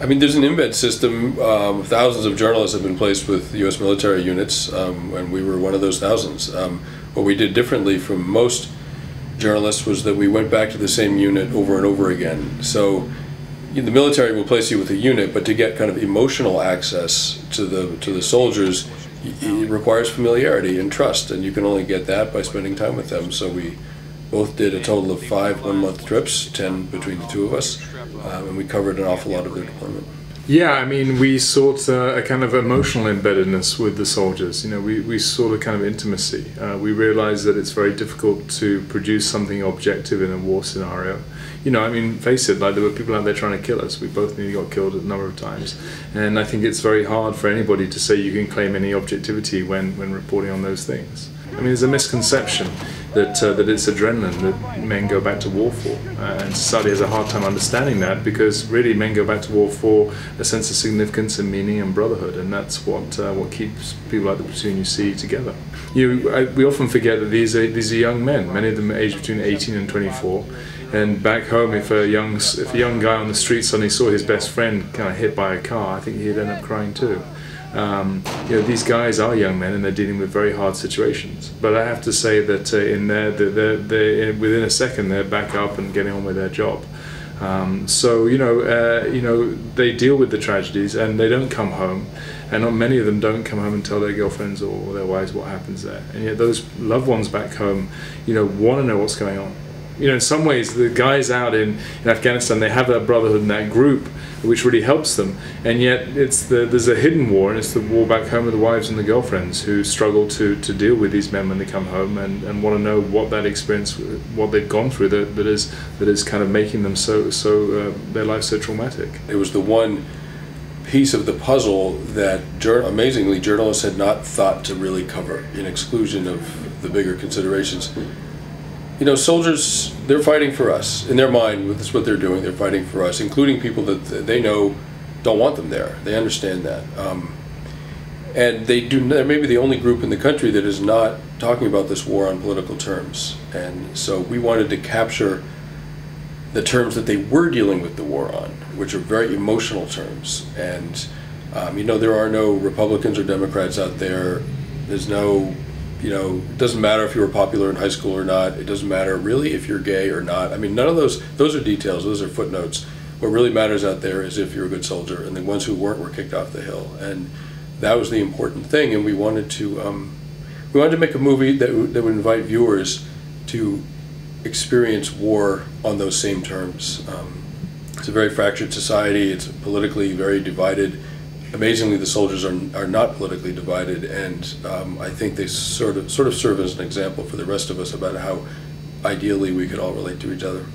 I mean, there's an embed system. Thousands of journalists have been placed with U.S. military units, and we were one of those thousands. What we did differently from most journalists was that we went back to the same unit over and over again. So the military will place you with a unit, but to get kind of emotional access to the soldiers, it requires familiarity and trust, and you can only get that by spending time with them. So we both did a total of 5 one-month trips, 10 between the two of us, and we covered an awful lot of their deployment. Yeah, I mean, we sought a kind of emotional embeddedness with the soldiers. You know, we sought a kind of intimacy. We realized that it's very difficult to produce something objective in a war scenario. You know, I mean, face it, like there were people out there trying to kill us. We both nearly got killed a number of times. And I think it's very hard for anybody to say you can claim any objectivity when reporting on those things. I mean, there's a misconception that it's adrenaline that men go back to war for, and society has a hard time understanding that, because really men go back to war for a sense of significance and meaning and brotherhood, and that's what keeps people like the platoon you see together. We often forget that these are young men. Many of them are aged between 18 and 24, and back home, if a young guy on the street suddenly saw his best friend kind of hit by a car, I think he'd end up crying too. You know, these guys are young men and they're dealing with very hard situations. But I have to say that within a second they're back up and getting on with their job. So you know, they deal with the tragedies and they don't come home, and not many of them don't come home and tell their girlfriends or their wives what happens there. And yet those loved ones back home, you know, want to know what's going on. You know, in some ways, the guys out in Afghanistan, they have that brotherhood and that group, which really helps them. And yet, there's a hidden war, and it's the war back home with the wives and the girlfriends who struggle to deal with these men when they come home, and want to know what that experience, what they've gone through, that is kind of making them their life so traumatic. It was the one piece of the puzzle that, amazingly, journalists had not thought to really cover, in exclusion of the bigger considerations. You know, soldiers, they're fighting for us. In their mind, that's what they're doing. They're fighting for us, including people that they know don't want them there. They understand that. And they're maybe the only group in the country that is not talking about this war on political terms. And so we wanted to capture the terms that they were dealing with the war on, which are very emotional terms. And, you know, there are no Republicans or Democrats out there. There's no... You know, it doesn't matter if you were popular in high school or not. It doesn't matter really if you're gay or not. I mean, none of those are details. Those are footnotes. What really matters out there is if you're a good soldier, and the ones who weren't were kicked off the hill. And that was the important thing. And we wanted to make a movie that would invite viewers to experience war on those same terms. It's a very fractured society. It's politically very divided. Amazingly, the soldiers are not politically divided, and I think they sort of serve as an example for the rest of us about how ideally we could all relate to each other.